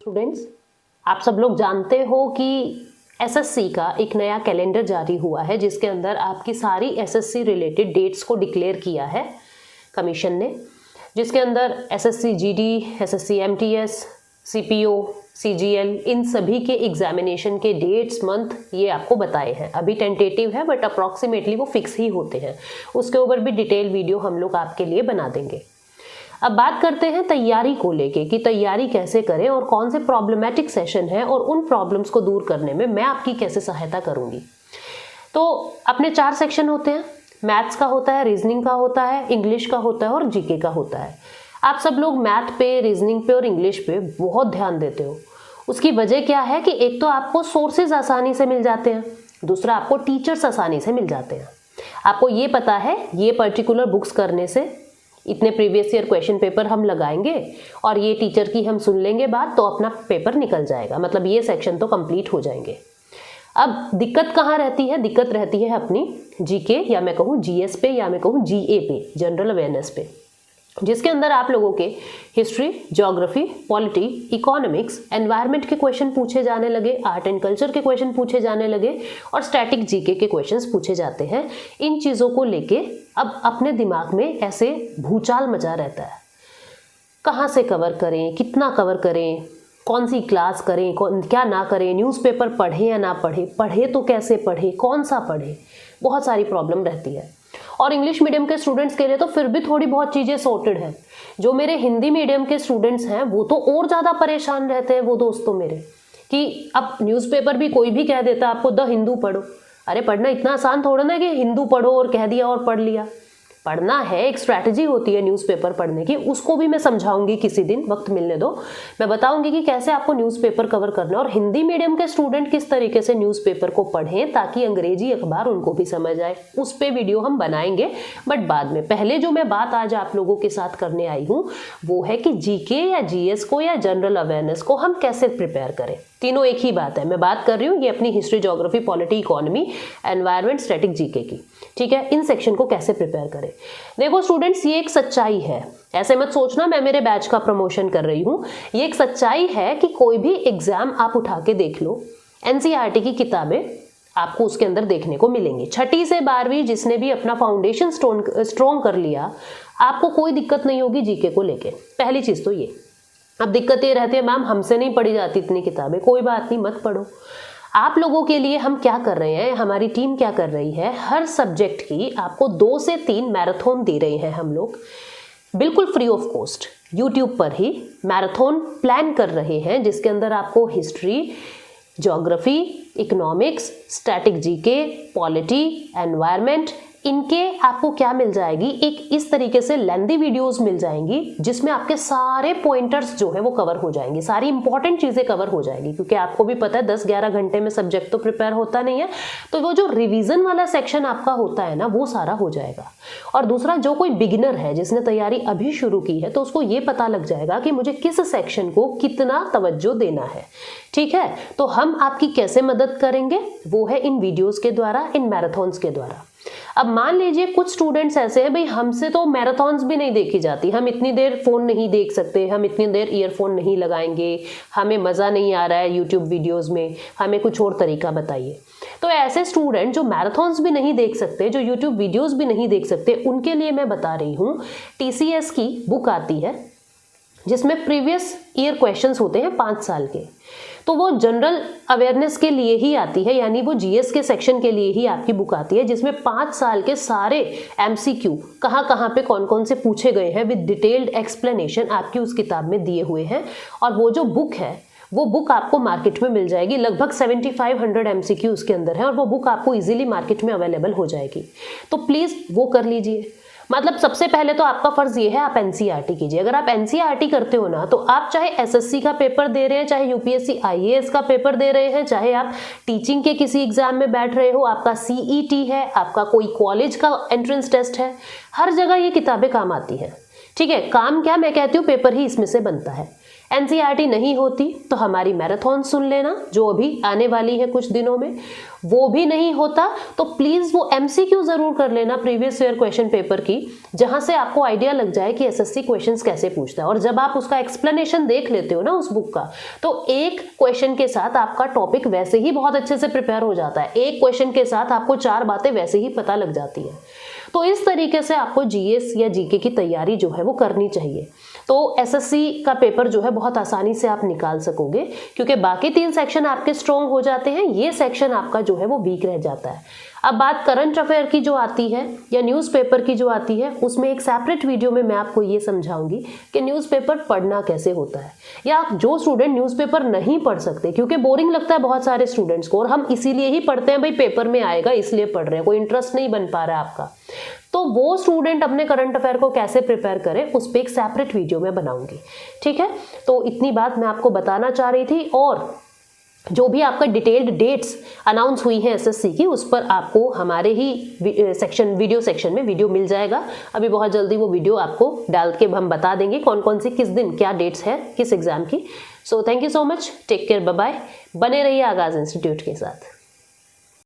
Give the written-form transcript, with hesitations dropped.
Students, आप सब लोग जानते हो कि एसएससी का एक नया कैलेंडर जारी हुआ है जिसके अंदर आपकी सारी एसएससी रिलेटेड डेट्स को डिक्लेयर किया है कमीशन ने, जिसके अंदर SSC GD, SSC MTS, CPO, CGL इन सभी के एग्जामिनेशन के डेट्स, मंथ ये आपको बताए हैं। अभी टेंटेटिव है बट अप्रॉक्सीमेटली वो फिक्स ही होते हैं। उसके ऊपर भी डिटेल वीडियो हम लोग आपके लिए बना देंगे। अब बात करते हैं तैयारी को लेके कि तैयारी कैसे करें और कौन से प्रॉब्लमेटिक सेशन है और उन प्रॉब्लम्स को दूर करने में मैं आपकी कैसे सहायता करूंगी। तो अपने 4 सेक्शन होते हैं, मैथ्स का होता है, रीजनिंग का होता है, इंग्लिश का होता है और जीके का होता है। आप सब लोग मैथ पे, रीजनिंग पे और इंग्लिश पे बहुत ध्यान देते हो। उसकी वजह क्या है कि एक तो आपको सोर्सेज आसानी से मिल जाते हैं, दूसरा आपको टीचर्स आसानी से मिल जाते हैं। आपको ये पता है ये पर्टिकुलर बुक्स करने से इतने प्रीवियस ईयर क्वेश्चन पेपर हम लगाएंगे और ये टीचर की हम सुन लेंगे बात तो अपना पेपर निकल जाएगा, मतलब ये सेक्शन तो कंप्लीट हो जाएंगे। अब दिक्कत कहाँ रहती है? दिक्कत रहती है अपनी जीके या मैं कहूँ जीएस पे या मैं कहूँ जीए पे, जनरल अवेयरनेस पे, जिसके अंदर आप लोगों के history, geography, polity, economics, environment के क्वेश्चन पूछे जाने लगे, आर्ट एंड कल्चर के क्वेश्चन पूछे जाने लगे और स्टैटिक जीके के क्वेश्चंस पूछे जाते हैं। इन चीज़ों को लेके अब अपने दिमाग में ऐसे भूचाल मचा रहता है, कहाँ से कवर करें, कितना कवर करें, कौन सी क्लास करें, क्या ना करें, न्यूज़पेपर पढ़ें या ना पढ़े, पढ़े तो कैसे पढ़े, कौन सा पढ़े, बहुत सारी प्रॉब्लम रहती है। और इंग्लिश मीडियम के स्टूडेंट्स के लिए तो फिर भी थोड़ी बहुत चीज़ें सॉर्टेड है। जो मेरे हिंदी मीडियम के स्टूडेंट्स हैं वो तो और ज़्यादा परेशान रहते हैं, वो दोस्तों मेरे, कि अब न्यूज़पेपर भी कोई भी कह देता है आपको द हिंदू पढ़ो। अरे पढ़ना इतना आसान थोड़ा ना कि हिंदू पढ़ो और कह दिया और पढ़ लिया। पढ़ना है, एक स्ट्रैटेजी होती है न्यूज़पेपर पढ़ने की, उसको भी मैं समझाऊंगी किसी दिन, वक्त मिलने दो, मैं बताऊंगी कि कैसे आपको न्यूज़पेपर कवर करना है और हिंदी मीडियम के स्टूडेंट किस तरीके से न्यूज़पेपर को पढ़ें ताकि अंग्रेजी अखबार उनको भी समझ आए। उस पर वीडियो हम बनाएंगे बट बाद में। पहले जो मैं बात आज आप लोगों के साथ करने आई हूँ वो है कि जीके या जीएस को या जनरल अवेयरनेस को हम कैसे प्रिपेयर करें। तीनों एक ही बात है। मैं बात कर रही हूँ ये अपनी history, geography, polity, economy, environment, static GK की, ठीक है। इन सेक्शन को कैसे प्रिपेयर करें। देखो स्टूडेंट्स, ये एक सच्चाई है, ऐसे मत सोचना मैं मेरे बैच का प्रमोशन कर रही हूँ। ये एक सच्चाई है कि कोई भी एग्जाम आप उठा के देख लो, एनसीईआरटी की किताबें आपको उसके अंदर देखने को मिलेंगी। 6ठी से 12वीं जिसने भी अपना फाउंडेशन स्ट्रॉन्ग कर लिया, आपको कोई दिक्कत नहीं होगी जीके को लेके। पहली चीज तो ये। अब दिक्कत ये रहती है मैम हमसे नहीं पढ़ी जाती इतनी किताबें। कोई बात नहीं, मत पढ़ो। आप लोगों के लिए हम क्या कर रहे हैं, हमारी टीम क्या कर रही है, हर सब्जेक्ट की आपको 2 से 3 मैराथन दे रहे हैं हम लोग, बिल्कुल फ्री ऑफ कॉस्ट। यूट्यूब पर ही मैराथन प्लान कर रहे हैं जिसके अंदर आपको history, geography, economics, static GK, polity, environment, इनके आपको क्या मिल जाएगी, एक इस तरीके से लेंथी वीडियोस मिल जाएंगी जिसमें आपके सारे पॉइंटर्स जो है वो कवर हो जाएंगे, सारी इंपॉर्टेंट चीजें कवर हो जाएंगी। क्योंकि आपको भी पता है 10-11 घंटे में सब्जेक्ट तो प्रिपेयर होता नहीं है, तो वो जो रिवीजन वाला सेक्शन आपका होता है ना वो सारा हो जाएगा। और दूसरा, जो कोई बिगिनर है जिसने तैयारी अभी शुरू की है तो उसको ये पता लग जाएगा कि मुझे किस सेक्शन को कितना तवज्जो देना है, ठीक है। तो हम आपकी कैसे मदद करेंगे वो है इन वीडियोस के द्वारा, इन मैराथन्स के द्वारा। अब मान लीजिए कुछ स्टूडेंट्स ऐसे हैं, भाई हमसे तो मैराथन्स भी नहीं देखी जाती, हम इतनी देर फोन नहीं देख सकते, हम इतनी देर ईयरफोन नहीं लगाएंगे, हमें मजा नहीं आ रहा है यूट्यूब वीडियोस में, हमें कुछ और तरीका बताइए। तो ऐसे स्टूडेंट जो मैराथन्स भी नहीं देख सकते, जो यूट्यूब वीडियोस भी नहीं देख सकते, उनके लिए मैं बता रही हूँ टीसीएस की बुक आती है जिसमें प्रीवियस ईयर क्वेश्चंस होते हैं 5 साल के। तो वो जनरल अवेयरनेस के लिए ही आती है, यानी वो जीएस के सेक्शन के लिए ही आपकी बुक आती है जिसमें 5 साल के सारे एमसीक्यू कहाँ पे कौन कौन से पूछे गए हैं विद डिटेल्ड एक्सप्लेनेशन आपकी उस किताब में दिए हुए हैं। और वो जो बुक है वो बुक आपको मार्केट में मिल जाएगी, लगभग 7500 एमसीक्यू उसके अंदर है और वो बुक आपको इजीली मार्केट में अवेलेबल हो जाएगी। तो प्लीज़ वो कर लीजिए। मतलब सबसे पहले तो आपका फर्ज ये है आप एनसीईआरटी कीजिए। अगर आप एनसीईआरटी करते हो ना तो आप चाहे एसएससी का पेपर दे रहे हैं, चाहे यूपीएससी आईएएस का पेपर दे रहे हैं, चाहे आप टीचिंग के किसी एग्जाम में बैठ रहे हो, आपका सीईटी है, आपका कोई कॉलेज का एंट्रेंस टेस्ट है, हर जगह ये किताबें काम आती हैं, ठीक है। काम क्या, मैं कहती हूँ पेपर ही इसमें से बनता है। एनसीईआरटी नहीं होती तो हमारी मैराथन सुन लेना जो अभी आने वाली है कुछ दिनों में। वो भी नहीं होता तो प्लीज वो एमसीक्यू जरूर कर लेना प्रीवियस ईयर क्वेश्चन पेपर की, जहां से आपको आइडिया लग जाए कि एसएससी क्वेश्चंस कैसे पूछता है। और जब आप उसका एक्सप्लेनेशन देख लेते हो ना उस बुक का, तो एक क्वेश्चन के साथ आपका टॉपिक वैसे ही बहुत अच्छे से प्रिपेयर हो जाता है। एक क्वेश्चन के साथ आपको 4 बातें वैसे ही पता लग जाती है। तो इस तरीके से आपको जीएस या जीके की तैयारी जो है वो करनी चाहिए। तो एसएससी का पेपर जो है बहुत आसानी से आप निकाल सकोगे, क्योंकि बाकी 3 सेक्शन आपके स्ट्रॉन्ग हो जाते हैं, ये सेक्शन आपका जो है वो वीक रह जाता है। अब बात करंट अफेयर की जो आती है या न्यूज़पेपर की जो आती है, उसमें एक सेपरेट वीडियो में मैं आपको ये समझाऊंगी कि न्यूज़पेपर पढ़ना कैसे होता है। या जो स्टूडेंट न्यूज़पेपर नहीं पढ़ सकते, क्योंकि बोरिंग लगता है बहुत सारे स्टूडेंट्स को, और हम इसीलिए ही पढ़ते हैं भाई पेपर में आएगा इसलिए पढ़ रहे हैं, कोई इंटरेस्ट नहीं बन पा रहा है आपका, तो वो स्टूडेंट अपने करंट अफेयर को कैसे प्रिपेयर करे उस पर एक सेपरेट वीडियो में बनाऊंगी। ठीक है, तो इतनी बात मैं आपको बताना चाह रही थी। और जो भी आपका डिटेल्ड डेट्स अनाउंस हुई है एसएससी की, उस पर आपको हमारे ही वीडियो सेक्शन में वीडियो मिल जाएगा। अभी बहुत जल्दी वो वीडियो आपको डाल के हम बता देंगे कौन कौन सी किस दिन क्या डेट्स है किस एग्जाम की। So thank you so much, take care, bye bye. बने रहिए आगाज इंस्टीट्यूट के साथ।